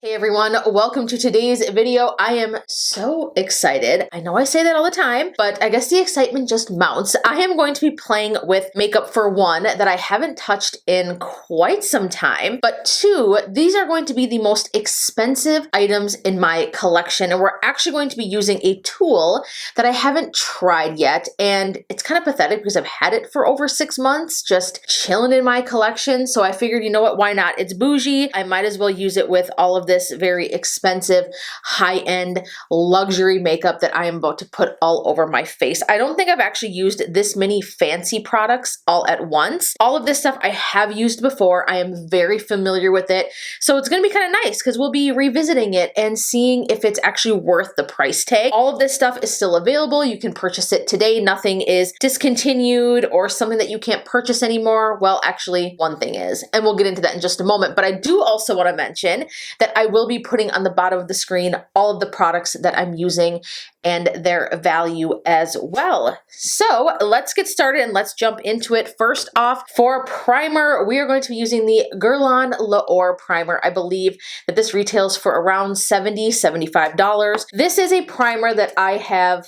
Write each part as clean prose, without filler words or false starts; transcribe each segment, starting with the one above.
Hey everyone, welcome to today's video. I am so excited. I know I say that all the time, but I guess the excitement just mounts. I am going to be playing with makeup for one that I haven't touched in quite some time, but two, these are going to be the most expensive items in my collection, and we're actually going to be using a tool that I haven't tried yet, and it's kind of pathetic because I've had it for over 6 months, just chilling in my collection, so I figured, you know what, why not? It's bougie. I might as well use it with all of this very expensive, high-end luxury makeup that I am about to put all over my face. I don't think I've actually used this many fancy products all at once. All of this stuff I have used before. I am very familiar with it. So it's going to be kind of nice because we'll be revisiting it and seeing if it's actually worth the price tag. All of this stuff is still available. You can purchase it today. Nothing is discontinued or something that you can't purchase anymore. Well, actually, one thing is, and we'll get into that in just a moment, but I do also want to mention that I will be putting on the bottom of the screen all of the products that I'm using and their value as well. So let's get started and let's jump into it. First off, for primer, we are going to be using the Guerlain L'Or primer. I believe that this retails for around $70, $75. This is a primer that I have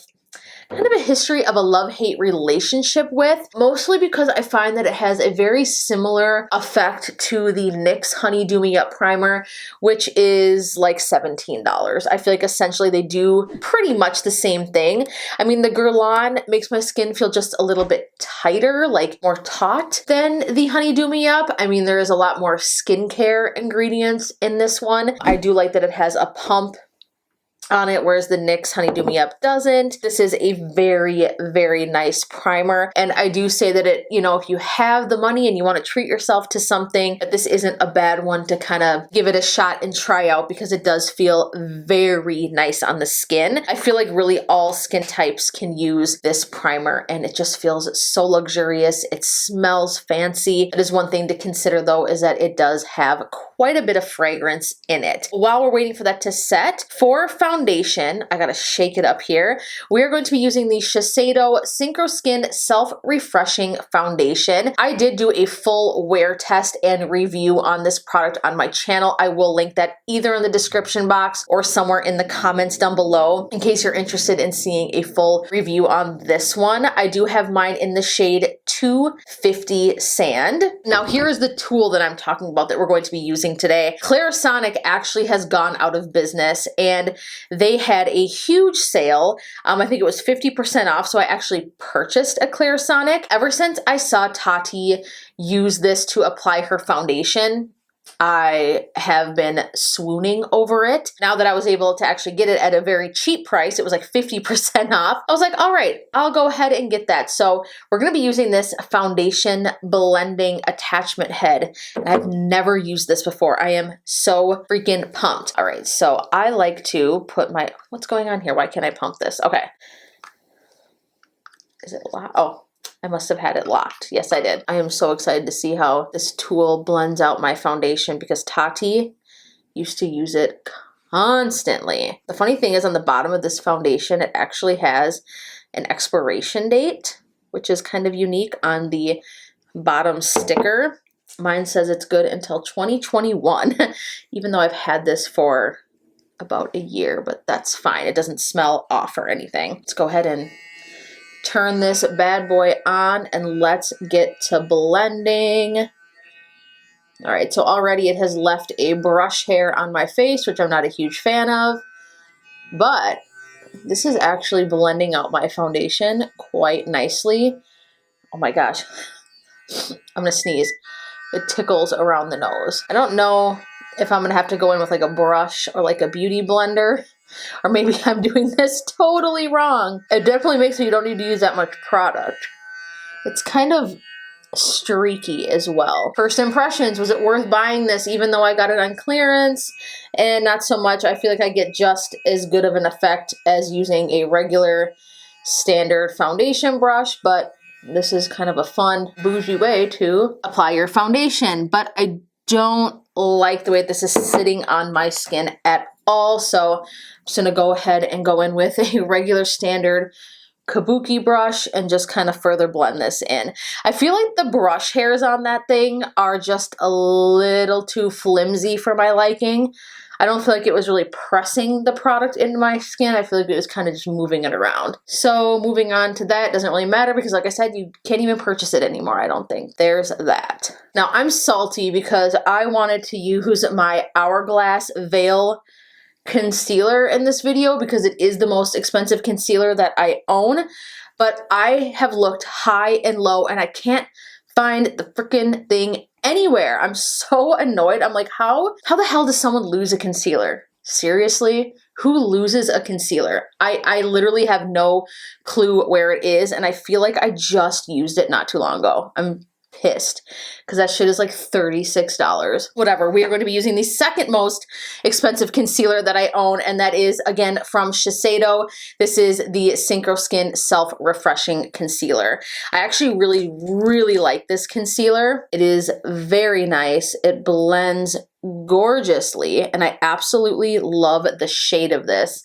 kind of a history of a love-hate relationship with, mostly because I find that it has a very similar effect to the NYX Honey Do Me Up primer, which is like $17. I feel like essentially they do pretty much the same thing. I mean, the Guerlain makes my skin feel just a little bit tighter, like more taut than the Honey Do Me Up. I mean, there is a lot more skincare ingredients in this one. I do like that it has a pump on it, whereas the NYX Honey Do Me Up doesn't. This is a very, very nice primer. And I do say that it, you know, if you have the money and you want to treat yourself to something, that this isn't a bad one to kind of give it a shot and try out because it does feel very nice on the skin. I feel like really all skin types can use this primer and it just feels so luxurious. It smells fancy. It is one thing to consider though, is that it does have quite a bit of fragrance in it. While we're waiting for that to set, for foundation, I gotta shake it up here. We're going to be using the Shiseido Syncro-Skin Self-Refreshing Foundation. I did do a full wear test and review on this product on my channel. I will link that either in the description box or somewhere in the comments down below in case you're interested in seeing a full review on this one. I do have mine in the shade 250 Sand. Now here is the tool that I'm talking about that we're going to be using today. Clarisonic actually has gone out of business and they had a huge sale. I think it was 50% off, so I actually purchased a Clarisonic. Ever since I saw Tati use this to apply her foundation, I have been swooning over it. Now that I was able to actually get it at a very cheap price, it was like 50% off. I was like, all right, I'll go ahead and get that. So we're going to be using this foundation blending attachment head. And I've never used this before. I am so freaking pumped. All right, so I like to put my, what's going on here? Why can't I pump this? Okay. Is it locked? Oh. I must have had it locked. Yes, I did. I am so excited to see how this tool blends out my foundation because Tati used to use it constantly. The funny thing is on the bottom of this foundation, it actually has an expiration date, which is kind of unique on the bottom sticker. Mine says it's good until 2021, even though I've had this for about a year, but that's fine. It doesn't smell off or anything. Let's go ahead and turn this bad boy on and let's get to blending. All right, so already it has left a brush hair on my face, which I'm not a huge fan of, but this is actually blending out my foundation quite nicely. Oh my gosh, I'm gonna sneeze. It tickles around the nose. I don't know if I'm gonna have to go in with like a brush or like a beauty blender. Or maybe I'm doing this totally wrong. It definitely makes me you don't need to use that much product. It's kind of streaky as well. First impressions, was it worth buying this even though I got it on clearance? And not so much. I feel like I get just as good of an effect as using a regular standard foundation brush, but this is kind of a fun, bougie way to apply your foundation. But I don't like the way this is sitting on my skin at all, so I'm just gonna go ahead and go in with a regular standard kabuki brush and just kind of further blend this in. I feel like the brush hairs on that thing are just a little too flimsy for my liking. I don't feel like it was really pressing the product into my skin. I feel like it was kind of just moving it around. So moving on to that, doesn't really matter because like I said, you can't even purchase it anymore, I don't think. There's that. Now I'm salty because I wanted to use my Hourglass Veil concealer in this video because it is the most expensive concealer that I own, but I have looked high and low and I can't find the freaking thing anywhere. I'm so annoyed. I'm like, how the hell does someone lose a concealer? Seriously? Who loses a concealer? I literally have no clue where it is, and I feel like I just used it not too long ago. I'm pissed because that shit is like $36. Whatever. We are going to be using the second most expensive concealer that I own, and that is again from Shiseido. This is the Syncro-Skin Self-Refreshing Concealer. I actually really like this concealer. It is very nice. It blends gorgeously, and I absolutely love the shade of this.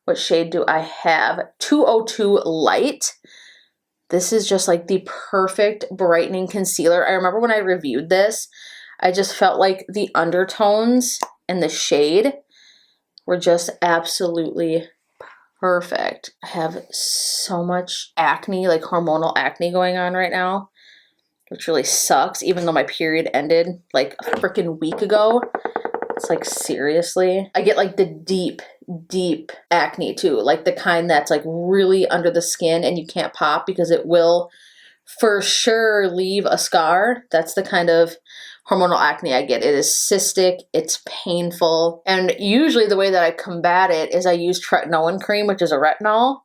What shade do I have? 202 Light. This is just like the perfect brightening concealer. I remember when I reviewed this, I just felt like the undertones and the shade were just absolutely perfect. I have so much acne, like hormonal acne going on right now, which really sucks, even though my period ended like a freaking week ago. It's like, seriously. I get like the deep acne too, like the kind that's like really under the skin and you can't pop because it will for sure leave a scar. That's the kind of hormonal acne I get. It is cystic, it's painful, and usually the way that I combat it is I use tretinoin cream, which is a retinol.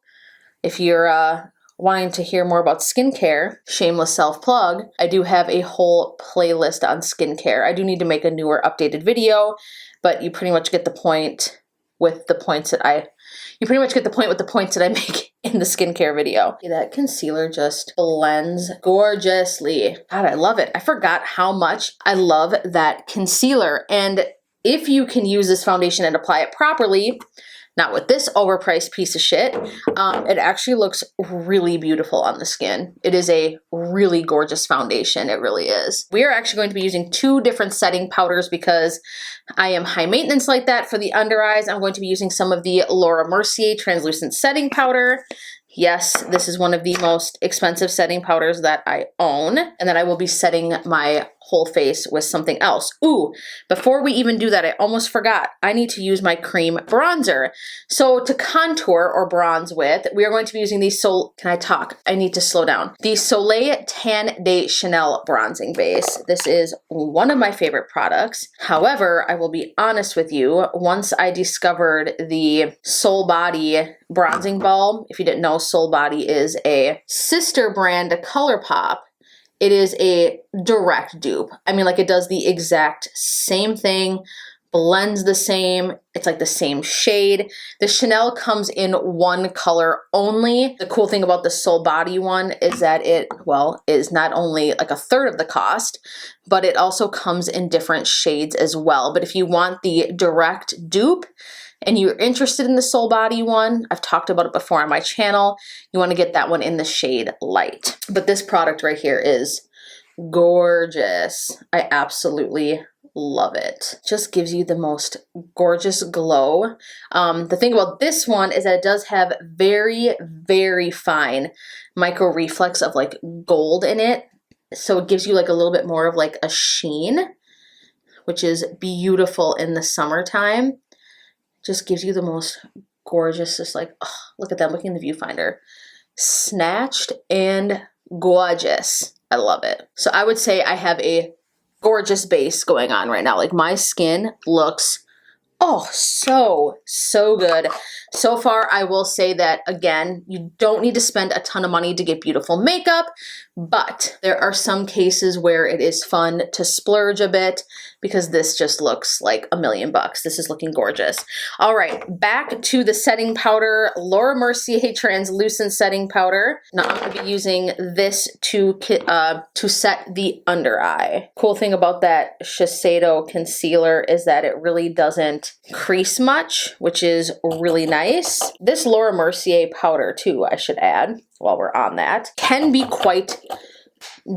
If you're wanting to hear more about skincare, shameless self-plug, I do have a whole playlist on skincare. I do need to make a newer updated video, but you pretty much get the point with the points that I make in the skincare video. That concealer just blends gorgeously. God, I love it. I forgot how much I love that concealer. And if you can use this foundation and apply it properly, not with this overpriced piece of shit, it actually looks really beautiful on the skin. It is a really gorgeous foundation. It really is. We are actually going to be using two different setting powders because I am high maintenance like that. For the under eyes, I'm going to be using some of the Laura Mercier translucent setting powder. Yes, this is one of the most expensive setting powders that I own. And then I will be setting my whole face with something else. Ooh, before we even do that, I almost forgot. I need to use my cream bronzer. So to contour or bronze with, we are going to be using the Can I talk? I need to slow down. The Soleil Tan de Chanel bronzing base. This is one of my favorite products. However, I will be honest with you, once I discovered the Soul Body bronzing balm, if you didn't know, Soul Body is a sister brand to ColourPop. It is a direct dupe. I mean, like, it does the exact same thing, blends the same, it's like the same shade. The Chanel comes in one color only. The cool thing about the Soul Body one is that it, well, is not only like a third of the cost, but it also comes in different shades as well. But if you want the direct dupe, and you're interested in the Soul Body one, I've talked about it before on my channel, you want to get that one in the shade Light. But this product right here is gorgeous. I absolutely love it. Just gives you the most gorgeous glow. The thing about this one is that it does have very fine micro reflex of like gold in it. So it gives you like a little bit more of like a sheen, which is beautiful in the summertime. Just gives you the most gorgeous, just like, oh, look at that, looking in the viewfinder. Snatched and gorgeous. I love it. So I would say I have a gorgeous base going on right now. Like, my skin looks, oh, so good. So far, I will say that, again, you don't need to spend a ton of money to get beautiful makeup, but there are some cases where it is fun to splurge a bit because this just looks like $1,000,000. This is looking gorgeous. All right, back to the setting powder, Laura Mercier translucent setting powder. Now I'm gonna be using this to set the under eye. Cool thing about that Shiseido concealer is that it really doesn't crease much, which is really nice. This Laura Mercier powder too, I should add, while we're on that, can be quite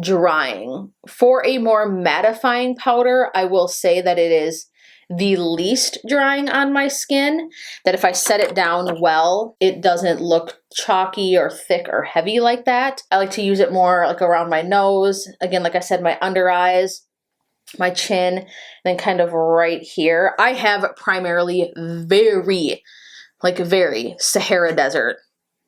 drying. For a more mattifying powder, I will say that it is the least drying on my skin, that if I set it down well, it doesn't look chalky or thick or heavy like that. I like to use it more like around my nose. Again, like I said, my under eyes, my chin, and then kind of right here. I have primarily very Sahara Desert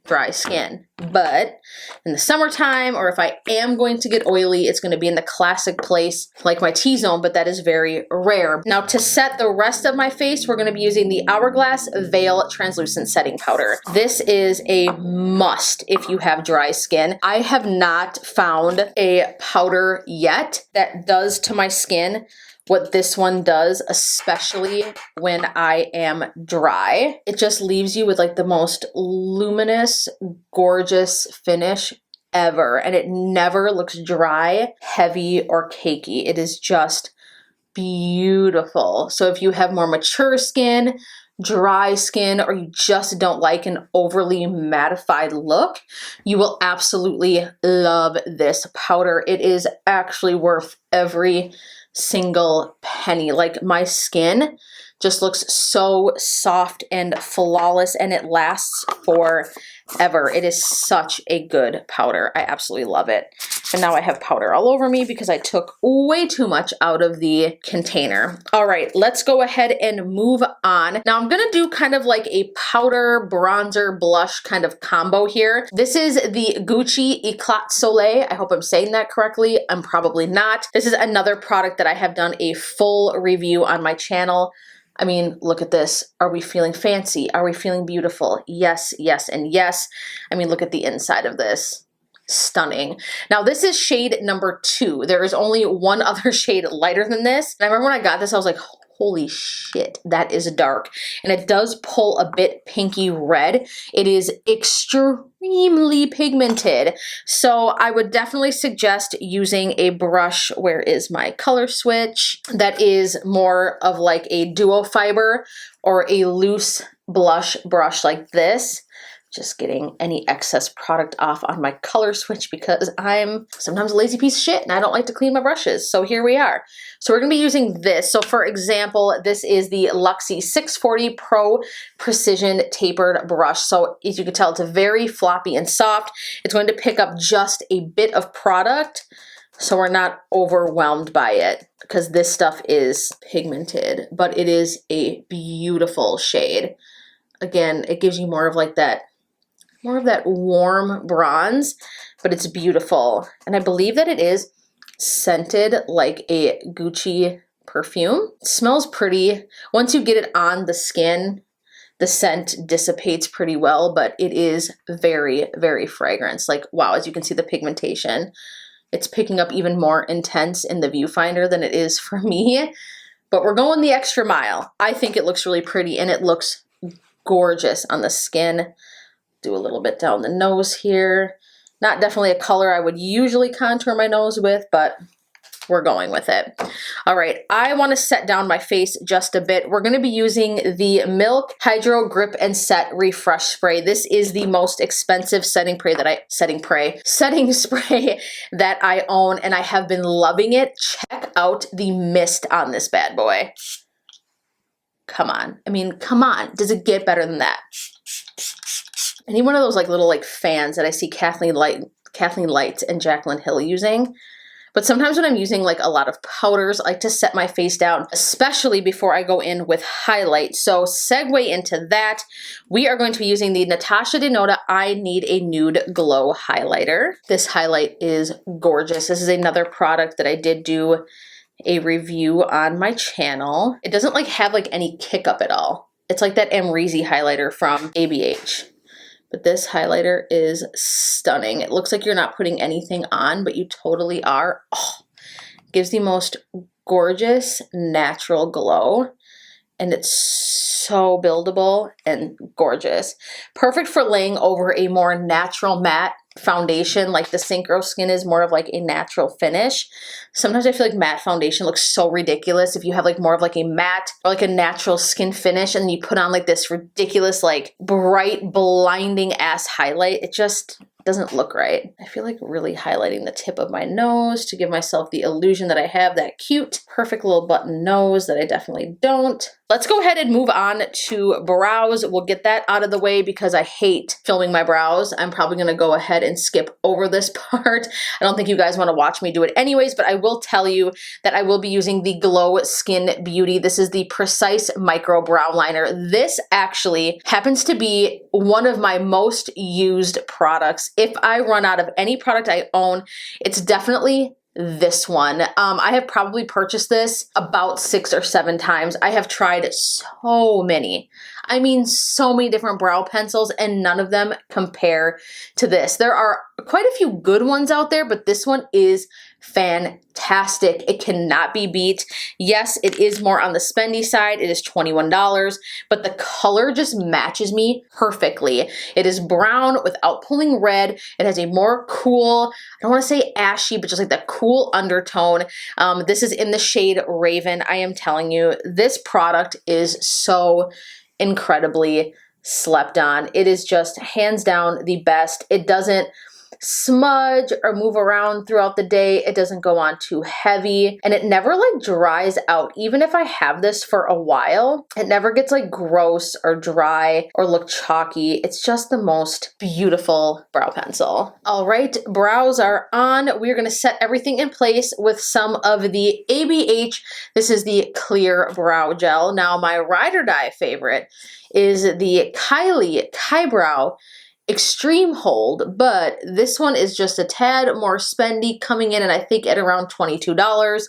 dry skin, but in the summertime, or if I am going to get oily, it's going to be in the classic place like my T-zone, but that is very rare. Now to set the rest of my face, we're going to be using the Hourglass Veil Translucent Setting Powder. This is a must if you have dry skin. I have not found a powder yet that does to my skin what this one does, especially when I am dry. It just leaves you with like the most luminous, gorgeous finish ever. And it never looks dry, heavy, or cakey. It is just beautiful. So if you have more mature skin, dry skin, or you just don't like an overly mattified look, you will absolutely love this powder. It is actually worth every single penny. Like, my skin just looks so soft and flawless, and it lasts forever. It is such a good powder. I absolutely love it. And now I have powder all over me because I took way too much out of the container. All right, let's go ahead and move on. Now I'm gonna do kind of like a powder, bronzer, blush kind of combo here. This is the Gucci Eclat Soleil. I hope I'm saying that correctly. I'm probably not. This is another product that I have done a full review on my channel. I mean, look at this. Are we feeling fancy? Are we feeling beautiful? Yes, yes, and yes. I mean, look at the inside of this. Stunning. Now this is shade number 2. There is only one other shade lighter than this. And I remember when I got this, I was like, holy shit, that is dark. And it does pull a bit pinky red. It is extremely pigmented. So I would definitely suggest using a brush. Where is my color switch? That is more of like a duo fiber or a loose blush brush like this. Just getting any excess product off on my color switch because I'm sometimes a lazy piece of shit and I don't like to clean my brushes. So here we are. So we're going to be using this. So for example, this is the Luxie 640 Pro Precision Tapered Brush. So as you can tell, it's very floppy and soft. It's going to pick up just a bit of product, so we're not overwhelmed by it, because this stuff is pigmented, but it is a beautiful shade. Again, it gives you more of that warm bronze, but it's beautiful. And I believe that it is scented like a Gucci perfume. It smells pretty. Once you get it on the skin, the scent dissipates pretty well, but it is very, very fragrant. Like, wow, as you can see the pigmentation, it's picking up even more intense in the viewfinder than it is for me. But we're going the extra mile. I think it looks really pretty and it looks gorgeous on the skin. Do a little bit down the nose here. Not definitely a color I would usually contour my nose with, but we're going with it. All right, I want to set down my face just a bit. We're going to be using the Milk Hydro Grip and Set Refresh Spray. This is the most expensive setting spray that I own, and I have been loving it. Check out the mist on this bad boy. Come on. I mean, come on. Does it get better than that? I need one of those little fans that I see Kathleen Lights and Jaclyn Hill using. But sometimes when I'm using a lot of powders, I like to set my face down, especially before I go in with highlight. So segue into that, we are going to be using the Natasha Denona I Need a Nude Glow Highlighter. This highlight is gorgeous. This is another product that I did do a review on my channel. It doesn't have any kick up at all. It's like that Amrezy highlighter from ABH. But this highlighter is stunning. It looks like you're not putting anything on, but you totally are. Oh, gives the most gorgeous natural glow. And it's so buildable and gorgeous. Perfect for laying over a more natural matte foundation. Like the Syncro-Skin is more of a natural finish. Sometimes I feel like matte foundation looks so ridiculous if you have more of a matte or a natural skin finish and you put on this ridiculous bright blinding ass highlight. It just doesn't look right. I feel like really highlighting the tip of my nose to give myself the illusion that I have that cute, perfect little button nose that I definitely don't. Let's go ahead and move on to brows. We'll get that out of the way because I hate filming my brows. I'm probably gonna go ahead and skip over this part. I don't think you guys wanna watch me do it anyways, but I will tell you that I will be using the GloSkin Beauty. This is the Precise Micro Brow Liner. This actually happens to be one of my most used products. If I run out of any product I own, it's definitely this one. I have probably purchased this about 6 or 7 times. I have tried so many. I mean, so many different brow pencils, and none of them compare to this. There are quite a few good ones out there, but this one is fantastic. It cannot be beat. Yes, it is more on the spendy side. It is $21, but the color just matches me perfectly. It is brown without pulling red. It has a more cool, I don't want to say ashy, but just like that cool undertone. This is in the shade Raven. I am telling you, this product is so incredibly slept on. It is just hands down the best. It doesn't smudge or move around throughout the day. It doesn't go on too heavy, and it never like dries out. Even if I have this for a while, it never gets like gross or dry or look chalky. It's just the most beautiful brow pencil. All right, brows are on. We're gonna set everything in place with some of the ABH. This is the clear brow gel. Now my ride or die favorite is the Kybrow Extreme Hold, but this one is just a tad more spendy, coming in and I think at around $22.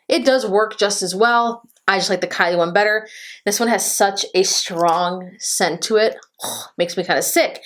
It does work just as well. I just like the Kylie one better. This one has such a strong scent to it. Makes me kind of sick.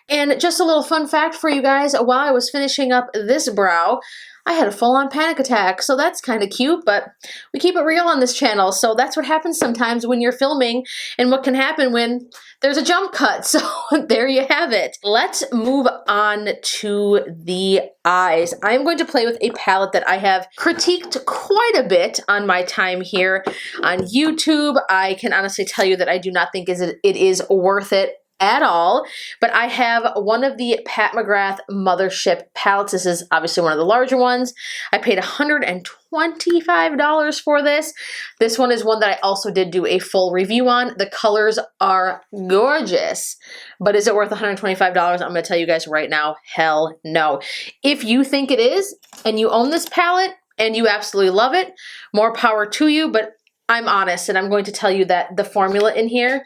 And just a little fun fact for you guys, while I was finishing up this brow, I had a full-on panic attack, so that's kind of cute, but we keep it real on this channel, so that's what happens sometimes when you're filming and what can happen when there's a jump cut, so there you have it. Let's move on to the eyes. I'm going to play with a palette that I have critiqued quite a bit on my time here on YouTube. I can honestly tell you that I do not think it is worth it at all, but I have one of the Pat McGrath Mothership palettes. This is obviously one of the larger ones. I paid $125 for this. This one is one that I also did do a full review on. The colors are gorgeous, but is it worth $125? I'm going to tell you guys right now, hell no. If you think it is, and you own this palette, and you absolutely love it, more power to you, but I'm honest, and I'm going to tell you that the formula in here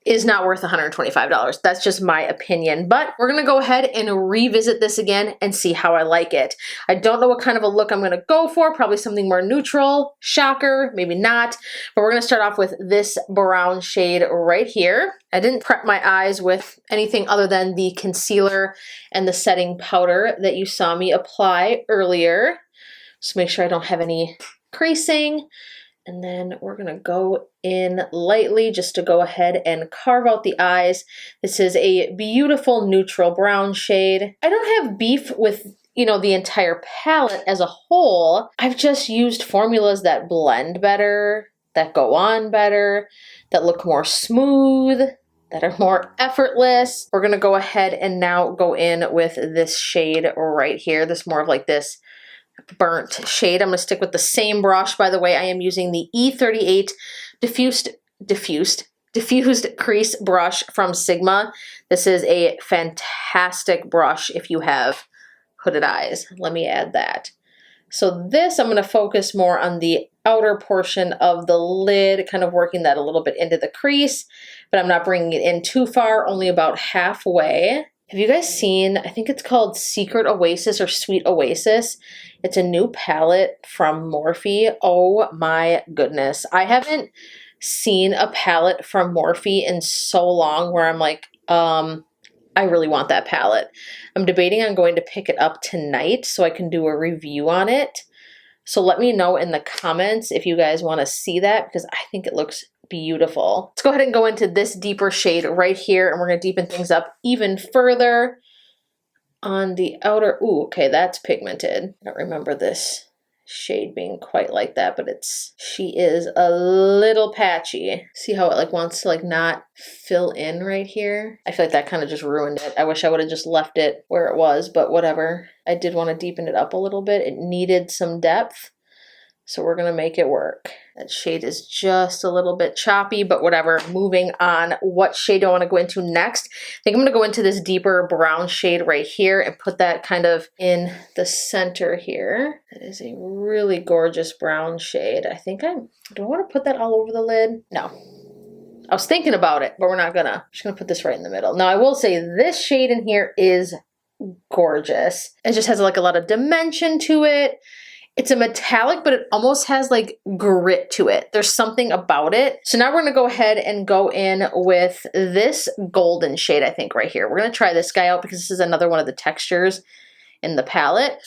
is not worth $125. That's just my opinion, but we're gonna go ahead and revisit this again and see how I like it. I don't know what kind of a look I'm gonna go for, probably something more neutral, shocker, maybe not, but we're gonna start off with this brown shade right here. I didn't prep my eyes with anything other than the concealer and the setting powder that you saw me apply earlier. Just make sure I don't have any creasing. And then we're gonna go in lightly just to go ahead and carve out the eyes. This is a beautiful neutral brown shade. I don't have beef with, you know, the entire palette as a whole. I've just used formulas that blend better, that go on better, that look more smooth, that are more effortless. We're gonna go ahead and now go in with this shade right here. This more of like this burnt shade. I'm going to stick with the same brush. By the way, I am using the E38 diffused crease brush from Sigma. This is a fantastic brush if you have hooded eyes. Let me add that. So this, I'm going to focus more on the outer portion of the lid, kind of working that a little bit into the crease, but I'm not bringing it in too far, only about halfway. Have you guys seen, I think it's called Secret Oasis or Sweet Oasis. It's a new palette from Morphe. Oh my goodness. I haven't seen a palette from Morphe in so long where I'm like, I really want that palette. I'm debating on going to pick it up tonight so I can do a review on it. So let me know in the comments if you guys want to see that, because I think it looks beautiful. Let's go ahead and go into this deeper shade right here, and we're going to deepen things up even further on the outer. Ooh, okay, that's pigmented. I don't remember this shade being quite like that, but she is a little patchy. See how it like wants to like not fill in right here? I feel like that kind of just ruined it. I wish I would have just left it where it was, but whatever. I did want to deepen it up a little bit. It needed some depth, so we're gonna make it work. That shade is just a little bit choppy, but whatever. Moving on, what shade do I want to go into next? I think I'm going to go into this deeper brown shade right here and put that kind of in the center here. That is a really gorgeous brown shade. I think do I want to put that all over the lid? No. I was thinking about it, but we're not gonna. I'm just gonna put this right in the middle. Now I will say this shade in here is gorgeous. It just has like a lot of dimension to it. It's a metallic, but it almost has like grit to it. There's something about it. So now we're gonna go ahead and go in with this golden shade, I think right here. We're gonna try this guy out because this is another one of the textures in the palette.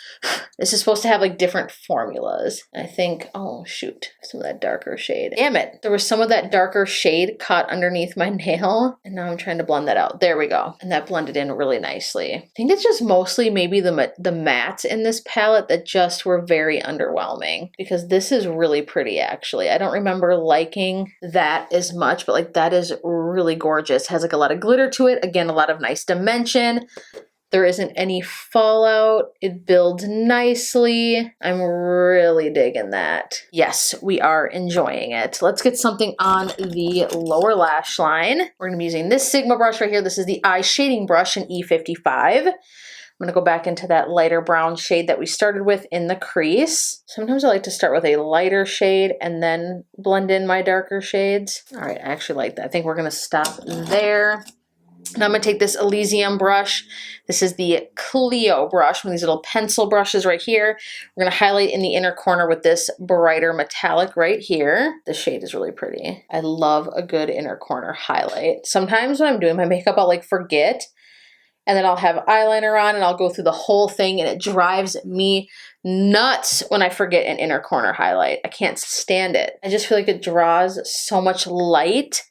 This is supposed to have like different formulas. I think, oh shoot, some of that darker shade. Damn it, there was some of that darker shade caught underneath my nail, and now I'm trying to blend that out. There we go. And that blended in really nicely. I think it's just mostly maybe the mattes in this palette that just were very underwhelming, because this is really pretty actually. I don't remember liking that as much, but like that is really gorgeous. Has like a lot of glitter to it. Again, a lot of nice dimension. There isn't any fallout. It builds nicely. I'm really digging that. Yes, we are enjoying it. Let's get something on the lower lash line. We're gonna be using this Sigma brush right here. This is the eye shading brush in E55. I'm gonna go back into that lighter brown shade that we started with in the crease. Sometimes I like to start with a lighter shade and then blend in my darker shades. All right, I actually like that. I think we're gonna stop there. Now I'm going to take this Elysium brush. This is the Clio brush, one of these little pencil brushes right here. We're going to highlight in the inner corner with this brighter metallic right here. The shade is really pretty. I love a good inner corner highlight. Sometimes when I'm doing my makeup, I'll like forget, and then I'll have eyeliner on and I'll go through the whole thing, and it drives me nuts when I forget an inner corner highlight. I can't stand it. I just feel like it draws so much light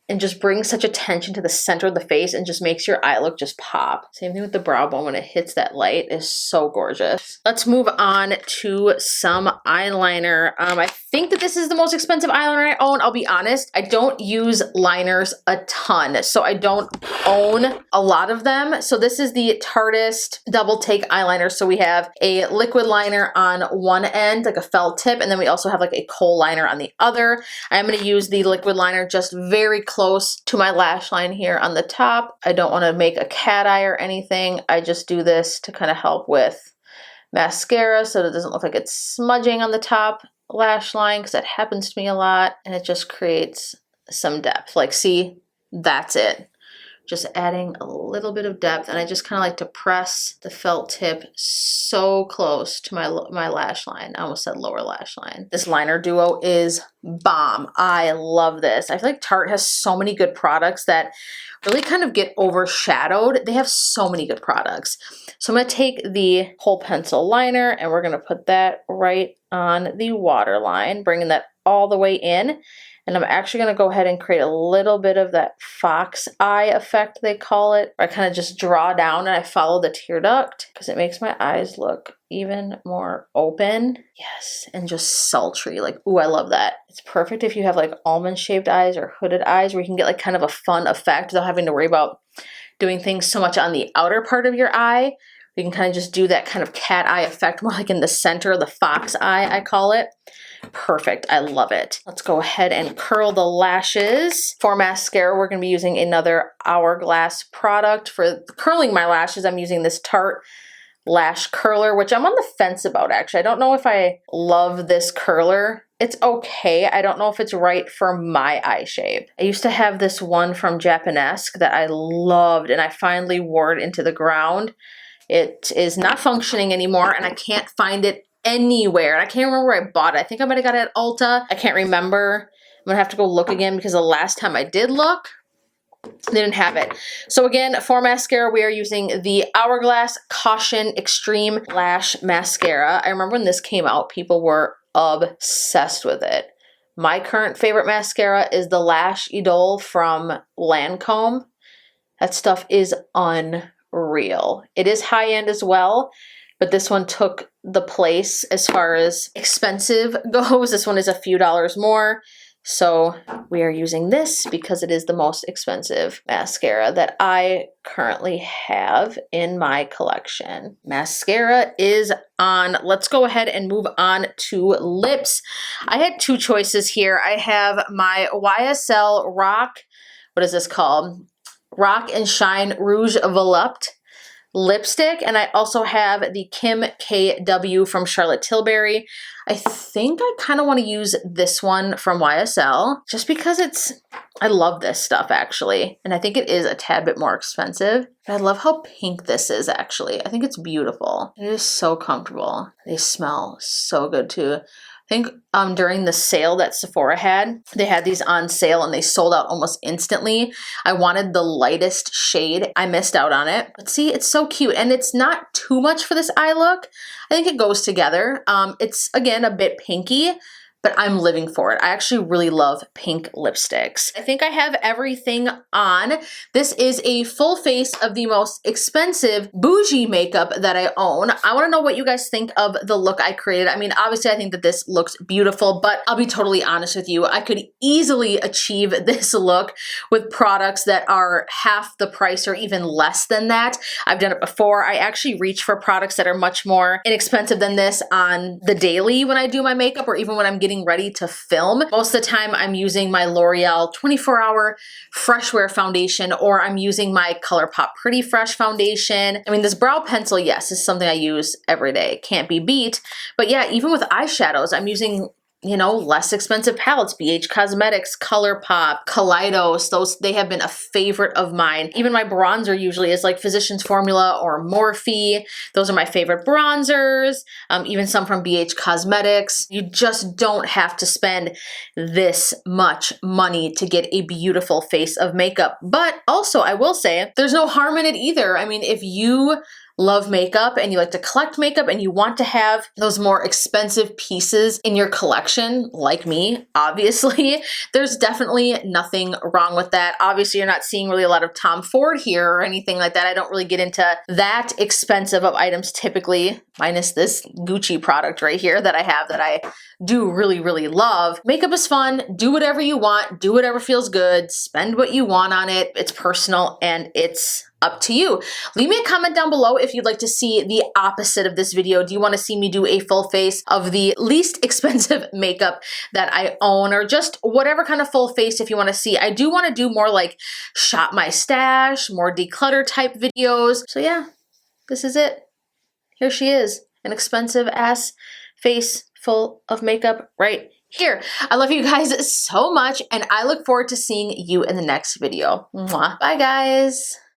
and just brings such attention to the center of the face and just makes your eye look just pop. Same thing with the brow bone when it hits that light. Is so gorgeous. Let's move on to some eyeliner. I think that this is the most expensive eyeliner I own. I'll be honest, I don't use liners a ton, so I don't own a lot of them. So this is the Tartiest Double Take eyeliner. So we have a liquid liner on one end, like a felt tip, and then we also have like a kohl liner on the other. I'm going to use the liquid liner just very close to my lash line here on the top. I don't want to make a cat eye or anything. I just do this to kind of help with mascara so that it doesn't look like it's smudging on the top lash line, because that happens to me a lot, and it just creates some depth. Like, see, that's it. Just adding a little bit of depth, and I just kind of like to press the felt tip so close to my lash line. I almost said lower lash line. This liner duo is bomb. I love this. I feel like Tarte has so many good products that really kind of get overshadowed. They have so many good products. So I'm going to take the whole pencil liner and we're going to put that right on the waterline, bringing that all the way in. And I'm actually going to go ahead and create a little bit of that fox eye effect, they call it. Where I kind of just draw down and I follow the tear duct because it makes my eyes look even more open. Yes, and just sultry. Like, ooh, I love that. It's perfect if you have like almond shaped eyes or hooded eyes where you can get like kind of a fun effect without having to worry about doing things so much on the outer part of your eye. You can kind of just do that kind of cat eye effect more like in the center, the fox eye, I call it. Perfect. I love it. Let's go ahead and curl the lashes. For mascara, we're going to be using another Hourglass product. For curling my lashes, I'm using this Tarte lash curler, which I'm on the fence about actually. I don't know if I love this curler. It's okay. I don't know if it's right for my eye shape. I used to have this one from Japanesque that I loved, and I finally wore it into the ground. It is not functioning anymore, and I can't find it anywhere. I can't remember where I bought it. I think I might have got it at Ulta. I can't remember. I'm gonna have to go look again because the last time I did look, they didn't have it. So again, for mascara, we are using the Hourglass Caution Extreme Lash Mascara. I remember when this came out, people were obsessed with it. My current favorite mascara is the Lash Idole from Lancome. That stuff is unreal. It is high-end as well, but this one took the place as far as expensive goes. This one is a few dollars more. So we are using this because it is the most expensive mascara that I currently have in my collection. Mascara is on. Let's go ahead and move on to lips. I had two choices here. I have my YSL Rock, what is this called? Rock and Shine Rouge Volupte lipstick, and I also have the Kim KW from Charlotte Tilbury. I think I kind of want to use this one from YSL just because I love this stuff actually, and I think it is a tad bit more expensive. But I love how pink this is actually. I think it's beautiful. It is so comfortable. They smell so good too. I think during the sale that Sephora had, they had these on sale and they sold out almost instantly. I wanted the lightest shade. I missed out on it. But see, it's so cute. And it's not too much for this eye look. I think it goes together. It's, again, a bit pinky, but I'm living for it. I actually really love pink lipsticks. I think I have everything on. This is a full face of the most expensive bougie makeup that I own. I wanna know what you guys think of the look I created. I mean, obviously I think that this looks beautiful, but I'll be totally honest with you. I could easily achieve this look with products that are half the price or even less than that. I've done it before. I actually reach for products that are much more inexpensive than this on the daily when I do my makeup or even when I'm getting ready to film. Most of the time I'm using my L'Oreal 24-hour Fresh Wear foundation, or I'm using my ColourPop Pretty Fresh foundation. I mean, this brow pencil, yes, is something I use every day. Can't be beat. But yeah, even with eyeshadows, I'm using, you know, less expensive palettes, BH Cosmetics, ColourPop, Kaleidos. Those, they have been a favorite of mine. Even my bronzer usually is like Physicians Formula or Morphe. Those are my favorite bronzers. Even some from BH Cosmetics. You just don't have to spend this much money to get a beautiful face of makeup. But also, I will say, there's no harm in it either. I mean, if you love makeup and you like to collect makeup and you want to have those more expensive pieces in your collection, like me, obviously, there's definitely nothing wrong with that. Obviously, you're not seeing really a lot of Tom Ford here or anything like that. I don't really get into that expensive of items typically, minus this Gucci product right here that I have that I do really, really love. Makeup is fun. Do whatever you want. Do whatever feels good. Spend what you want on it. It's personal and it's up to you. Leave me a comment down below if you'd like to see the opposite of this video. Do you want to see me do a full face of the least expensive makeup that I own, or just whatever kind of full face if you want to see? I do want to do more like shop my stash, more declutter type videos. So yeah, this is it. Here she is, an expensive ass face full of makeup right here. I love you guys so much and I look forward to seeing you in the next video. Mwah. Bye guys.